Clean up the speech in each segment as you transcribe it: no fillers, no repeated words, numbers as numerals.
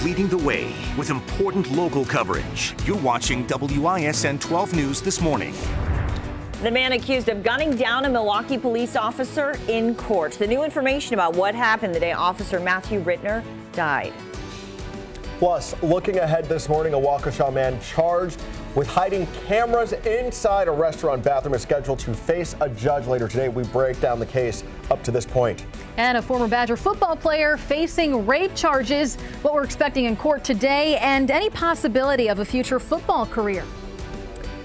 leading the way with important local coverage. You're watching WISN 12 News this morning. The man accused of gunning down a Milwaukee police officer in court. The new information about what happened the day Officer Matthew Rittner died. Plus, looking ahead this morning, a Waukesha man charged with hiding cameras inside a restaurant bathroom is scheduled to face a judge later today. We break down the case up to this point. And a former Badger football player facing rape charges, what we're expecting in court today, and any possibility of a future football career.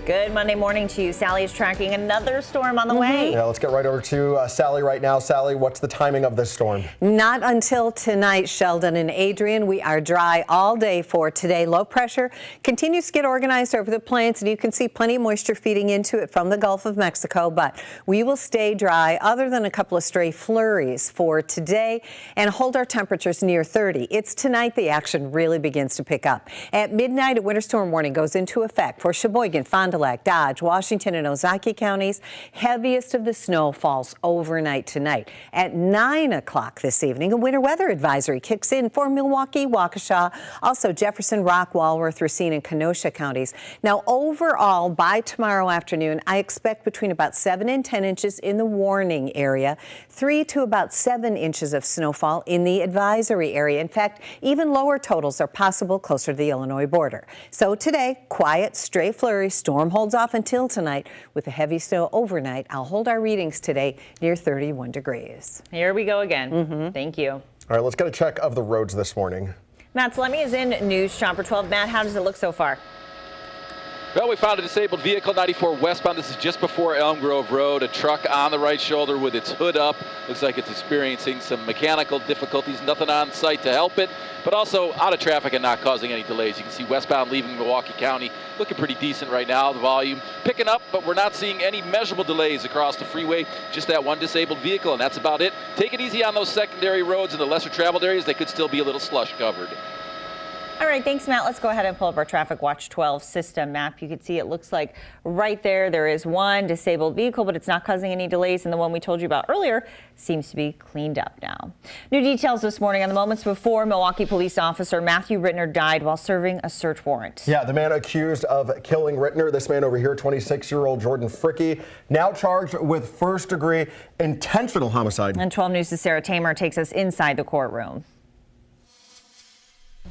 Good Monday morning to you. Sally is tracking another storm on the way. Yeah, let's get right over to Sally right now. Sally, what's the timing of this storm? Not until tonight, Sheldon and Adrian. We are dry all day for today. Low pressure continues to get organized over the plains, and you can see plenty of moisture feeding into it from the Gulf of Mexico, but we will stay dry other than a couple of stray flurries for today and hold our temperatures near 30. It's tonight the action really begins to pick up. At midnight, a winter storm warning goes into effect for Sheboygan, Fond du Lac, Dodge, Washington, and Ozaukee counties. Heaviest of the snow falls overnight tonight. At 9 o'clock this evening, a winter weather advisory kicks in for Milwaukee, Waukesha, also Jefferson, Rock, Walworth, Racine, and Kenosha counties. Now, overall, by tomorrow afternoon, I expect between about 7 and 10 inches in the warning area, 3 to about 7 inches of snowfall in the advisory area. In fact, even lower totals are possible closer to the Illinois border. So today, quiet, stray flurry, storm holds off until tonight with the heavy snow overnight. I'll hold our readings today near 31 degrees. Here we go again. Thank you. All right, let's get a check of the roads this morning. Matt Salemi is in News Chopper 12. Matt, how does it look so far? Well, we found a disabled vehicle, 94 westbound. This is just before Elm Grove Road. A truck on the right shoulder with its hood up. Looks like it's experiencing some mechanical difficulties. Nothing on site to help it, but also out of traffic and not causing any delays. You can see westbound leaving Milwaukee County looking pretty decent right now. The volume picking up, but we're not seeing any measurable delays across the freeway. Just that one disabled vehicle, and that's about it. Take it easy on those secondary roads in the lesser traveled areas. They could still be a little slush covered. All right, thanks, Matt. Let's go ahead and pull up our Traffic Watch 12 system map. You can see it looks like right there is one disabled vehicle, but it's not causing any delays. And the one we told you about earlier seems to be cleaned up now. New details this morning on the moments before Milwaukee police officer Matthew Rittner died while serving a search warrant. Yeah, the man accused of killing Rittner, this man over here, 26-year-old Jordan Fricke, now charged with first-degree intentional homicide. And 12 News' Sarah Tamer takes us inside the courtroom.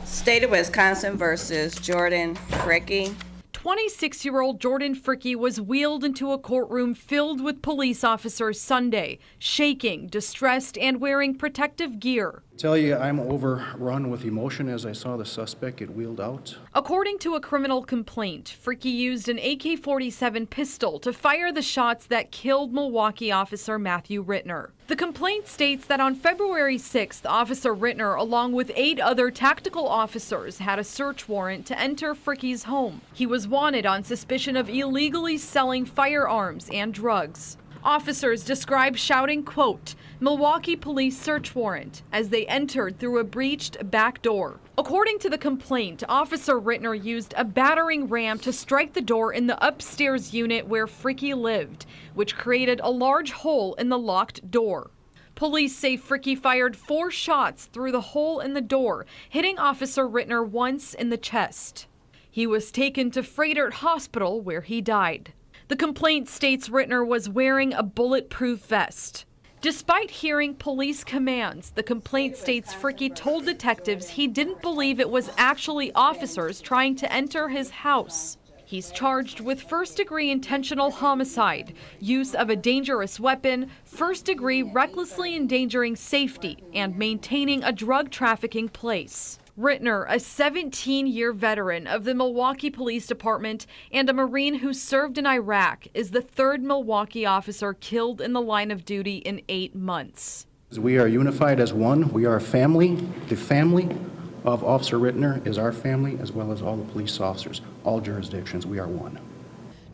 State of Wisconsin versus Jordan Fricke. 26-year-old Jordan Fricke was wheeled into a courtroom filled with police officers Sunday, shaking, distressed, and wearing protective gear. Tell you, I'm overrun with emotion as I saw the suspect get wheeled out. According to a criminal complaint, Fricke used an AK-47 pistol to fire the shots that killed Milwaukee officer Matthew Rittner. The complaint states that on February 6th, Officer Rittner, along with 8 other tactical officers, had a search warrant to enter Fricke's home. He was wanted on suspicion of illegally selling firearms and drugs. Officers described shouting, quote, "Milwaukee police search warrant," as they entered through a breached back door. According to the complaint, Officer Rittner used a battering ram to strike the door in the upstairs unit where Fricke lived, which created a large hole in the locked door. Police say Fricke fired 4 shots through the hole in the door, hitting Officer Rittner once in the chest. He was taken to Fredert Hospital where he died. The complaint states Rittner was wearing a bulletproof vest. Despite hearing police commands, the complaint states Fricke told detectives he didn't believe it was actually officers trying to enter his house. He's charged with first-degree intentional homicide, use of a dangerous weapon, first-degree recklessly endangering safety, and maintaining a drug trafficking place. Rittner, a 17-year veteran of the Milwaukee Police Department and a Marine who served in Iraq, is the 3rd Milwaukee officer killed in the line of duty in 8 months. We are unified as one. We are a family. The family of Officer Rittner is our family, as well as all the police officers, all jurisdictions. We are one.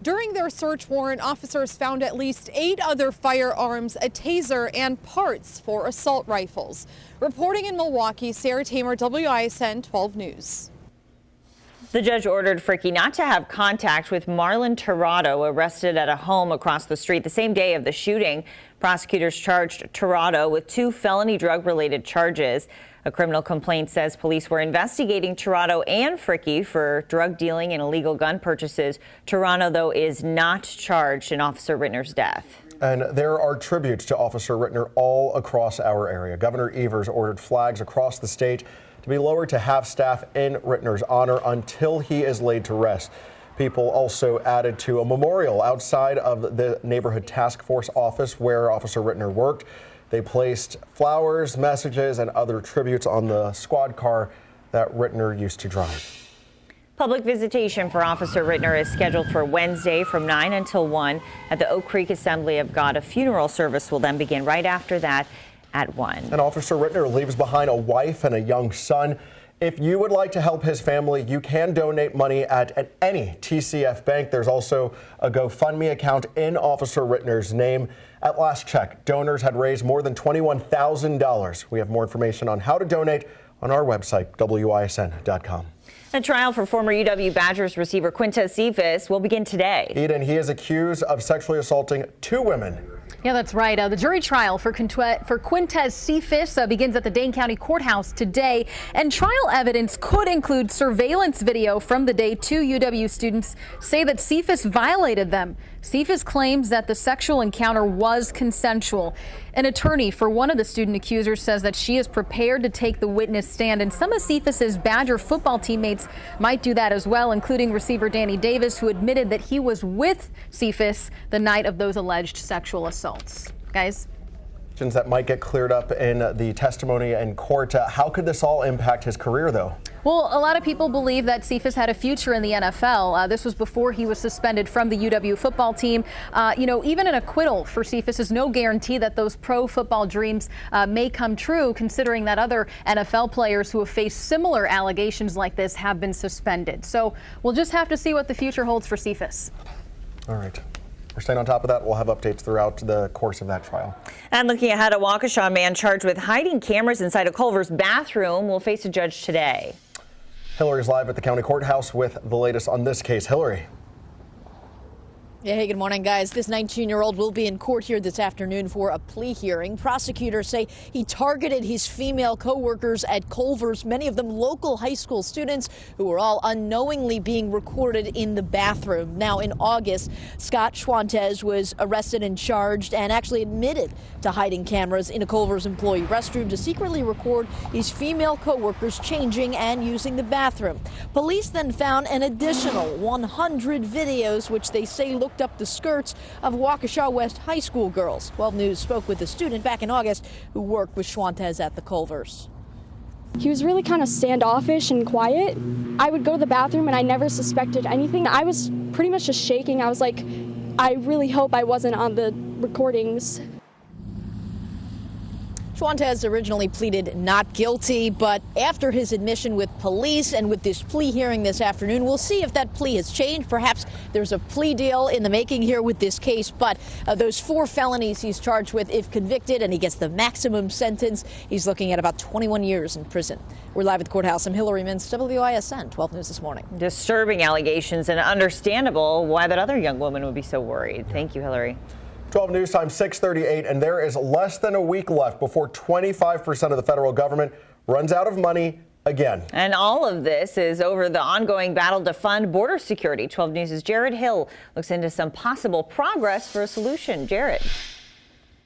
During their search warrant, officers found at least 8 other firearms, a taser, and parts for assault rifles. Reporting in Milwaukee, Sarah Tamer, WISN 12 News. The judge ordered Fricke not to have contact with Marlon Tirado, arrested at a home across the street the same day of the shooting. Prosecutors charged Tirado with 2 felony drug-related charges. A criminal complaint says police were investigating Toronto and Fricke for drug dealing and illegal gun purchases. Toronto, though, is not charged in Officer Rittner's death. And there are tributes to Officer Rittner all across our area. Governor Evers ordered flags across the state to be lowered to half staff in Rittner's honor until he is laid to rest. People also added to a memorial outside of the neighborhood task force office where Officer Rittner worked. They placed flowers, messages, and other tributes on the squad car that Rittner used to drive. Public visitation for Officer Rittner is scheduled for Wednesday from 9 until 1 at the Oak Creek Assembly of God. A funeral service will then begin right after that at 1. And Officer Rittner leaves behind a wife and a young son. If you would like to help his family, you can donate money at any TCF bank. There's also a GoFundMe account in Officer Rittner's name. At last check, donors had raised more than $21,000. We have more information on how to donate on our website, WISN.com. A trial for former UW Badgers receiver Quintez Cephas will begin today. Eden, he is accused of sexually assaulting 2 women. Yeah, that's right. The jury trial for Quintez Cephas begins at the Dane County Courthouse today, and trial evidence could include surveillance video from the day 2 UW students say that Cephas violated them. Cephas claims that the sexual encounter was consensual. An attorney for one of the student accusers says that she is prepared to take the witness stand, and some of Cephas's Badger football teammates might do that as well, including receiver Danny Davis, who admitted that he was with Cephas the night of those alleged sexual assaults. Guys? That might get cleared up in the testimony in court. How could this all impact his career, though? Well, a lot of people believe that Cephas had a future in the NFL. This was before he was suspended from the UW football team. Even an acquittal for Cephas is no guarantee that those pro football dreams may come true, considering that other NFL players who have faced similar allegations like this have been suspended. So we'll just have to see what the future holds for Cephas. All right. We're staying on top of that. We'll have updates throughout the course of that trial. And looking ahead, a Waukesha man charged with hiding cameras inside a Culver's bathroom will face a judge today. Hillary's live at the county courthouse with the latest on this case. Hillary. Yeah, hey, good morning, guys. This 19-year-old will be in court here this afternoon for a plea hearing. Prosecutors say he targeted his female co-workers at Culver's, many of them local high school students who were all unknowingly being recorded in the bathroom. Now, in August, Scott Schwantez was arrested and charged and actually admitted to hiding cameras in a Culver's employee restroom to secretly record his female co-workers changing and using the bathroom. Police then found an additional 100 videos, which they say looked up the skirts of Waukesha West High School girls. 12 News spoke with a student back in August who worked with Schwantez at the Culver's. He was really kind of standoffish and quiet. I would go to the bathroom and I never suspected anything. I was pretty much just shaking. I was like, I really hope I wasn't on the recordings. Schwantez originally pleaded not guilty, but after his admission with police and with this plea hearing this afternoon, we'll see if that plea has changed. Perhaps there's a plea deal in the making here with this case, but those 4 felonies he's charged with, if convicted and he gets the maximum sentence, he's looking at about 21 years in prison. We're live at the courthouse. I'm Hillary Mintz, WISN 12 News this morning. Disturbing allegations and understandable why that other young woman would be so worried. Thank you, Hillary. 12 News Time, 6:38, and there is less than a week left before 25% of the federal government runs out of money again. And all of this is over the ongoing battle to fund border security. 12 News' Jared Hill looks into some possible progress for a solution. Jared.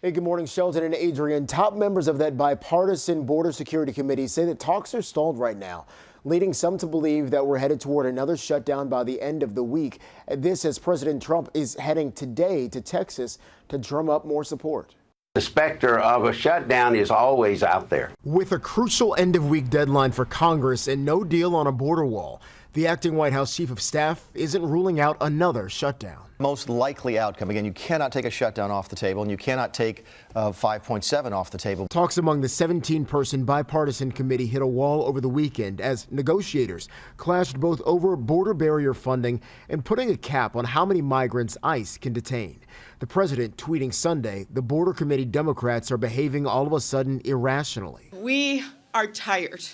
Hey, good morning, Sheldon and Adrian. Top members of that bipartisan border security committee say that talks are stalled right now, leading some to believe that we're headed toward another shutdown by the end of the week. This as President Trump is heading today to Texas to drum up more support. The specter of a shutdown is always out there. With a crucial end-of-week deadline for Congress and no deal on a border wall, the acting White House chief of staff isn't ruling out another shutdown. Most likely outcome, again, you cannot take a shutdown off the table, and you cannot take 5.7 off the table. Talks among the 17-person bipartisan committee hit a wall over the weekend as negotiators clashed both over border barrier funding and putting a cap on how many migrants ICE can detain. The president tweeting Sunday, the border committee Democrats are behaving all of a sudden irrationally. We are tired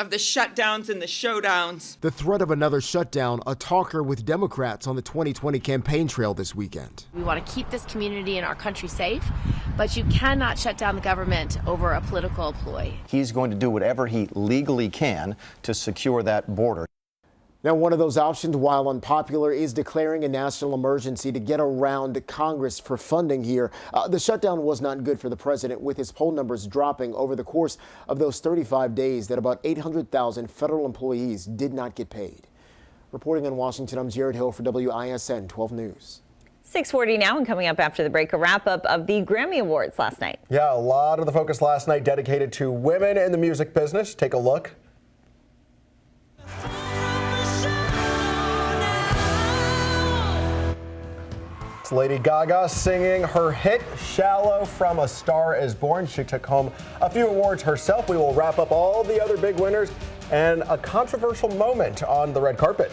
of the shutdowns and the showdowns. The threat of another shutdown, a talker with Democrats on the 2020 campaign trail this weekend. We want to keep this community and our country safe, but you cannot shut down the government over a political ploy. He's going to do whatever he legally can to secure that border. Now, one of those options, while unpopular, is declaring a national emergency to get around Congress for funding here. The shutdown was not good for the president, with his poll numbers dropping over the course of those 35 days that about 800,000 federal employees did not get paid. Reporting in Washington, I'm Jared Hill for WISN 12 News. 6:40 now, and coming up after the break, a wrap-up of the Grammy Awards last night. Yeah, a lot of the focus last night dedicated to women in the music business. Take a look. It's Lady Gaga singing her hit Shallow from A Star Is Born. She took home a few awards herself. We will wrap up all the other big winners and a controversial moment on the red carpet.